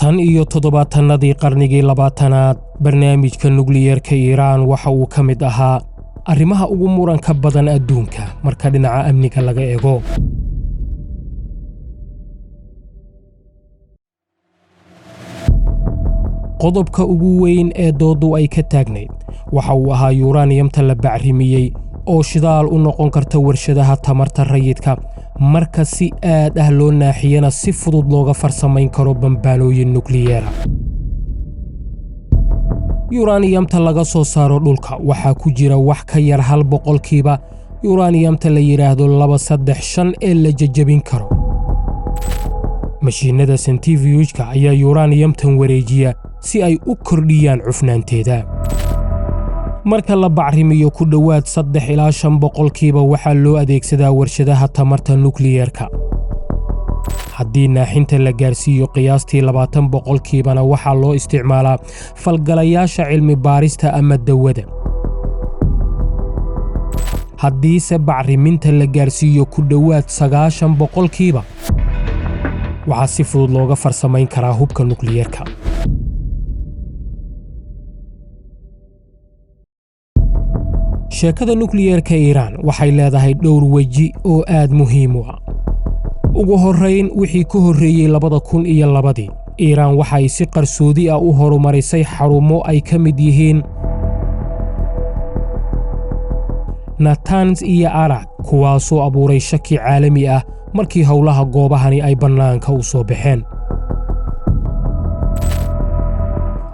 tan iyo toddobaatanadii qarnigii 20aad barnaamijka nukliyeerka Iiraan waxa uu ka mid ahaa arrimaha ugu muranka badan adduunka marka dhinaca amniga laga eego. qodobka ugu weyn ee doodu ay ka taagnayd waxa uu ahaa uraniumta la bacrimiyey oo shidaal u noqon karta warshadaha tamarta rayidka marka si aad ah loo naaxiyana si fudud looga farsamayn karo bambaanooyin nukliyeera. uraniumta laga soo saaro dhulka waxaa ku jira wax ka yar 1% uraniumta la yiraahdo 235 ee la jajabin karo. mashiinada centrifuge-ka ayaa uraniumtan wareejiya si ay u kordhiyaan cufnaanteeda. marka la bacrimiyo ku dhowaad 3 ilaa 5% waxaa loo adeegsadaa warshadaha tamarta nukliyeerka. haddii naaxinta la gaarsiiyo qiyaastii 20%-na waxaa loo isticmaalaa falgalayaasha cilmi baarista ama dawada. haddiise bacriminta la gaarsiiyo ku dhowaad 90%, waxaa si fudud looga farsamayn karaa hubka nukliyeerka. sheekada nukliyeerka Iiraan waxay leedahay dhowr weji oo aad muhiim u ah. ugu horreyn wixii ka horreeyay 2002 Iiraan waxay si qarsoodi ah u horumarisay xarumo ay ka mid yihiin Natanz iyo Arak, kuwaasoo abuuray shaki caalami ah markii howlaha goobahani ay bannaanka u soo baxeen.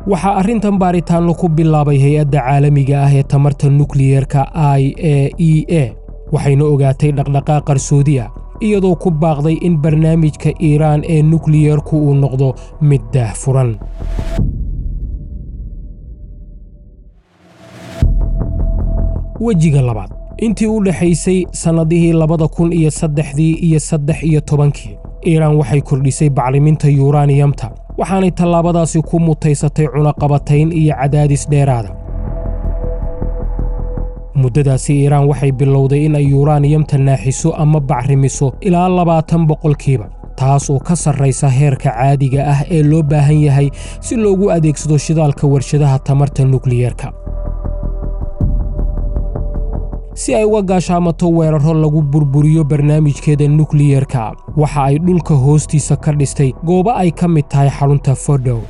waxaa arrintan baaritaanno ku bilaabay hay-adda caalamiga ah ee tamarta nukliyeerka IAEA, waxayna ogaatay dhaqdhaqaaq qarsoodi ah iyadoo ku baaqday in barnaamijka Iiraan ee nukliyeerku uu noqdo mid daahfuran. wejiga labaad intii u dhaxaysay sannadihii 2003 iyo 2013 Iiraan waxay kordhisay bacriminta uraniumta, waxaanay tallaabadaasi ku mutaysatay cunaqabatayn iyo cadaadis dheeraada. muddadaasi Iiraan waxay bilowday in ay uraniumta naaxiso ama bacrimiso ilaa 20%, taas oo ka sarraysa heerka caadiga ah ee loo baahan yahay si loogu adeegsado shidaalka warshadaha tamarta nukliyeerka. si ay uga gaashaamato weeraro lagu burburiyo barnaamijkeeda nukliyeerka, waxa ay dhulka hoostiisa ka dhistay goobo ay ka mid tahay xarunta Fordow.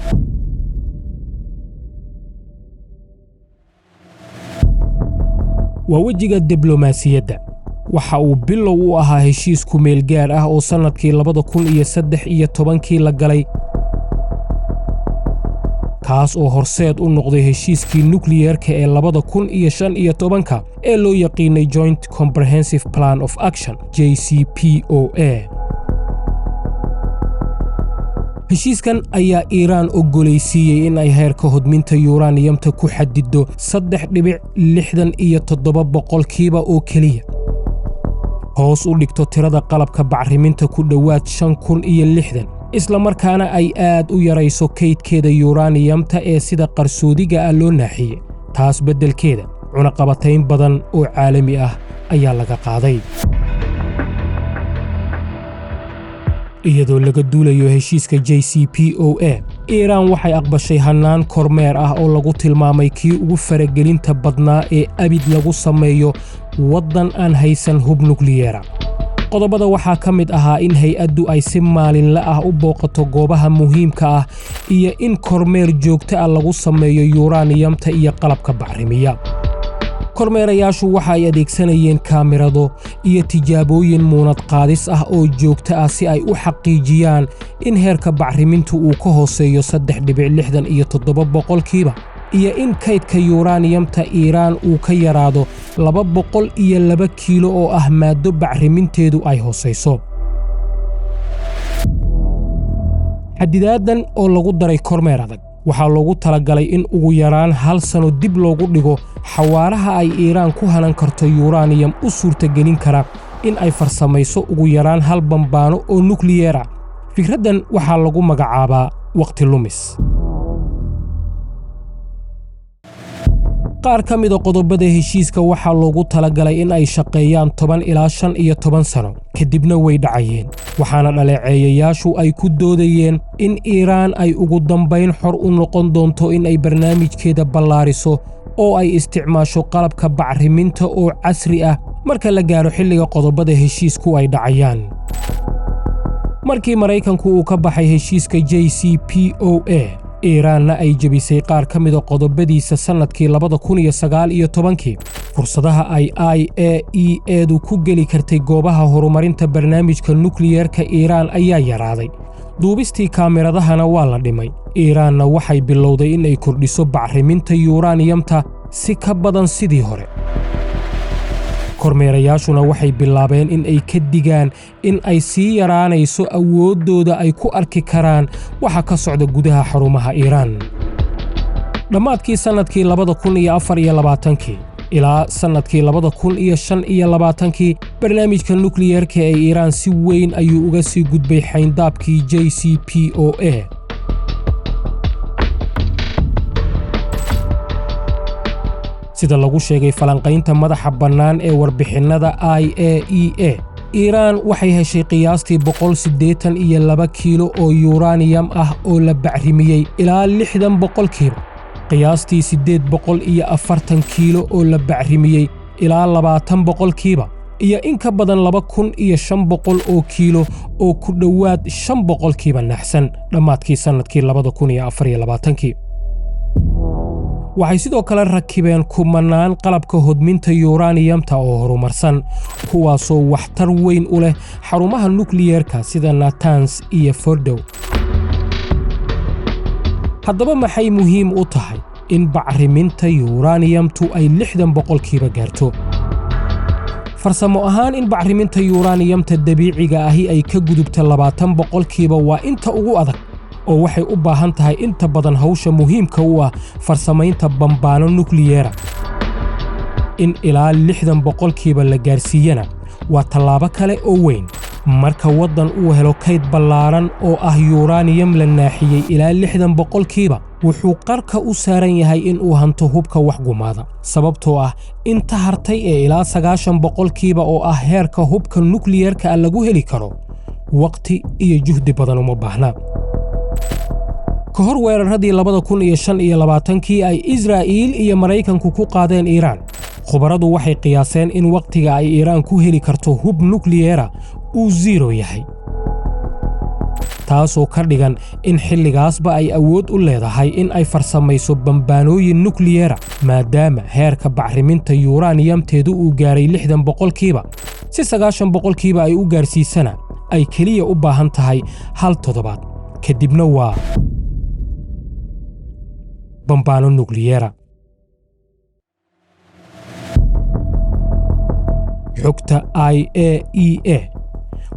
waa wejiga diblomaasiyadda. waxa uu bilow u ahaa heshiis ku meel gaar ah oo sannadkii 2013 la galay, kaas oo horseed u noqday heshiiskii nukliyeerka ee 2015 ee loo yaqiinay Joint Comprehensive Plan of Action JCPOA. heshiiskan ayaa Iiraan ogolaysiiyey in ay heerka hodminta uraniumta ku xadido 3.67% oo keliya, hoos u dhigto tirada qalabka bacriminta ku dhowaad 5,060, isla markaana ay aad u yarayso kaydkeeda uraniumta ee sida qarsoodiga ah loo naaxiyey. taas beddelkeeda cunaqabatayn badan oo caalami ah ayaa laga qaaday. iyadoo laga duulayo heshiiska JCPOA, Iiraan waxay aqbashay hannaan kormeer ah oo lagu tilmaamay kii ugu faragelinta badnaa ee abid lagu sameeyo waddan aan haysan hub nukliyeera. qodobada waxaa ka mid ahaa in hay-addu ay si maalinle ah u booqato goobaha muhiimka ah iyo in kormeer joogto ah lagu sameeyo uraniumta iyo qalabka bacrimiya. kormeerayaashu waxa ay adeegsanayeen kaamirado iyo tijaabooyin muunad qaadis ah oo joogto ah si ay u xaqiijiyaan in heerka bacrimintu uu ka hooseeyo 3.67%, iyo in kaydka uraniumta Iiraan uu ka yaraado 202 kiilo oo ah maaddo bacriminteedu ay hooseyso. xadidaadan oo lagu daray kormeer adag waxaa loogu talagalay in ugu yaraan 1 sano dib loogu dhigo xawaaraha ay Iiraan ku hanan karto uranium u suurtagelin kara in ay farsamayso ugu yaraan 1 bambaano oo nukliyeer ah. fikraddan waxaa lagu magacaabaa waqti lumis. qaar ka mid a qodobada heshiiska waxaa loogu talagalay in ay shaqeeyaan 10 ilaa 15 sano kadibna way dhacayeen waxaana dhaleeceeyayaashu ay ku doodayeen in Iiraan ay ugu dambayn xor u noqon doonto in ay barnaamijkeeda ballaariso oo ay isticmaasho qalabka bacriminta oo casri ah marka la gaaro xilliga qodobada heshiisku ay dhacayaan markii Maraykanku uu ka baxay heshiiska JCPOA Iiraanna ay jabisay qaar ka mid a qodobadiisa sanadkii 2019 fursadaha ay IAEA-du ku geli kartay goobaha horumarinta barnaamijka nukliyeerka Iiraan ayaa yaraaday duubistii kaameradahana waa la dhimay Iiraanna waxay bilowday in ay kordhiso bacriminta yuuraaniyamta si ka badan sidii hore kormeerayaashuna waxay bilaabeen in ay ka digaan in ay sii yaraanayso awooddooda ay ku arki karaan waxa ka socda gudaha xarumaha Iiraan dhammaadkii sanadkii 2024 ilaa sanadkii 2025 barnaamijka nukliyeerka ee Iiraan si weyn ayuu uga sii gudbay xayndaabkii JCPOA sida lagu sheegay falanqaynta madaxa bannaan ee warbixinnada IAEA Iiraan waxay heshay qiyaastii 182 kiilo oo yuuraaniyam ah oo la bacrimiyey ilaa 60% qiyaastii 840 kiilo oo la bacrimiyey ilaa 20% iyo in ka badan 2500 oo kiilo oo ku dhowaad 5% naxsan dhammaadkii sanadkii 2024 waxay sidoo kale rakibeen kumanaan qalabka hodminta yuuraaniyamta oo horumarsan kuwaasoo waxtar weyn u leh xarumaha nukliyeerka sida Natanz iyo Fordow haddaba maxay muhiim u tahay in bacriminta yuuraaniyamtu ay 60% gaarto farsamo ahaan in bacriminta yuuraaniyamta dabiiciga ahi ay ka gudubto 20% waa inta ugu adag oo waxay u baahan tahay inta badan hawsha muhiimka u ah farsamaynta bambaano nukliyeera in ilaa 60% la gaarsiiyana waa tallaabo kale oo weyn marka waddan uu helo kayd ballaaran oo ah yuuraaniyam la naaxiyey ilaa 60% wuxuu qarka u saaran yahay in uu hanto hubka wax gumaada sababtoo ah inta hartay ee ilaa 90% oo ah heerka hubka nukliyeerka lagu heli karo waqti iyo juhdi badan uma baahna ka hor weeraradii 2025 ay Israa'iil iyo Maraykanku ku qaadeen Iiraan khubaradu waxay qiyaaseen in waqtiga ay Iiraan ku heli karto hub nukliyeera uu 0 yahay taasoo ka dhigan in xilligaasba ay awood u leedahay in ay farsamayso bambaanooyin nukliyeera maadaama heerka bacriminta yuuraaniyamteedu uu gaaray 60% si 90% ay u gaarsiisana ay keliya u baahan tahay hal toddobaad kadibna waa bambaano nukliyeera xogta IAEA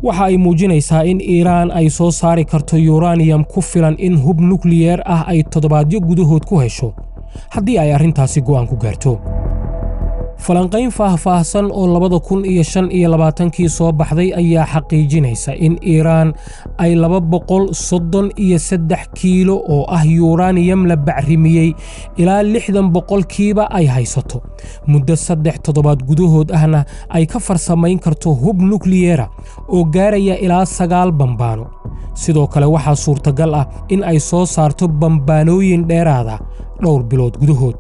waxa ay muujinaysaa in Iiraan ay soo saari karto yuuraaniyam ku filan in hub nukliyeer ah ay toddobaadyo gudahood ku hesho haddii ay arrintaasi go'aan ku gaarto falanqayn faahfaahsan oo 2025 soo baxday ayaa xaqiijinaysa in Iiraan ay 233 kiilo oo ah yuuraaniyam la bacrimiyey ilaa 60% ay haysato muddo 3 toddobaad gudahood ahna ay ka farsamayn karto hub nukliyeera oo gaaraya ilaa 9 bambaano sidoo kale waxaa suurtagal ah in ay soo saarto bambaanooyin dheeraada dhowr bilood gudahood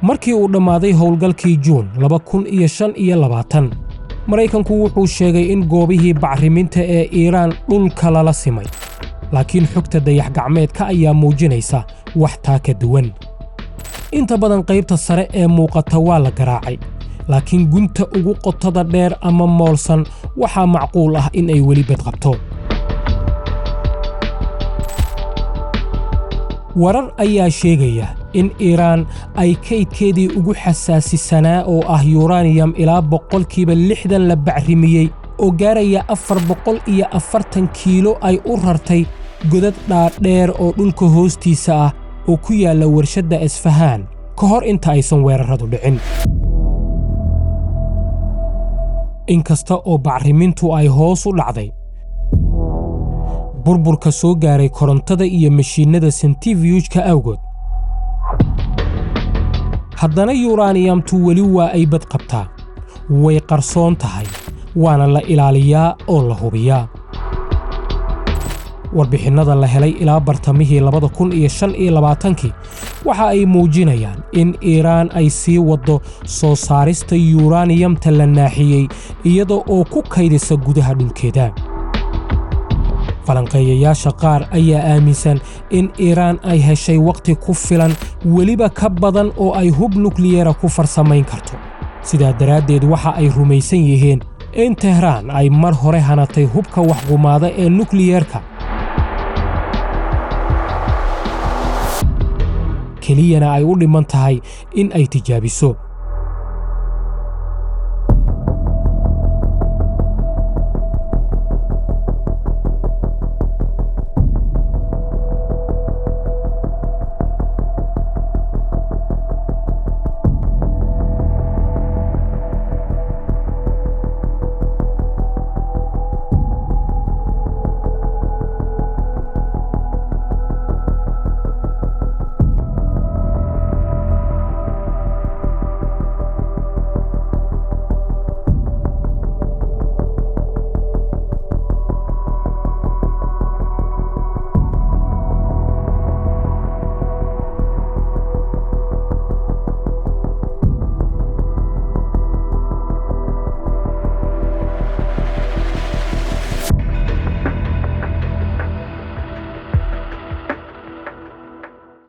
markii uu dhammaaday howlgalkii Juun 2025 Maraykanku wuxuu sheegay in goobihii bacriminta ee Iiraan dhulka lala simay laakiin xogta dayax-gacmeedka ayaa muujinaysa wax taa ka duwan inta badan qaybta sare ee muuqata waa la garaacay laakiin gunta ugu qotada dheer ama moolsan waxaa macquul ah in ay weli badqabto warar ayaa sheegaya in Iiraan ay kaydkeedii ugu xasaasisanaa oo ah yuuraaniyam ilaa 60% la bacrimiyey oo gaaraya 440 kiilo ay u rartay godad dhaadheer oo dhulka hoostiisa ah oo ku yaala warshadda Isfahaan ka hor inta aysan weeraradu dhicin inkasta oo bacrimintu ay hoos u dhacday burburka soo gaaray korontada iyo mashiinada centrifuge-ka awgood. haddana uraniumtu weli waa ay bad qabtaa, way qarsoon tahay, waana la ilaaliyaa oo la hubiyaa. warbixinnada la helay ilaa bartamihii 2025 waxa ay muujinayaan in Iiraan ay sii wado soo saarista uraniumta la naaxiyey iyada oo ku kaydisa gudaha dhulkeeda. falanqeeyayaasha qaar ayaa aaminsan in Iiraan ay heshay waqti ku filan weliba ka badan oo ay hub nukliyeera ku farsamayn karto. sidaa daraaddeed waxa ay rumaysan yihiin in Tehraan ay mar hore hanatay hubka waxgumaada ee nukliyeerka, keliyana ay u dhiman tahay in ay tijaabiso.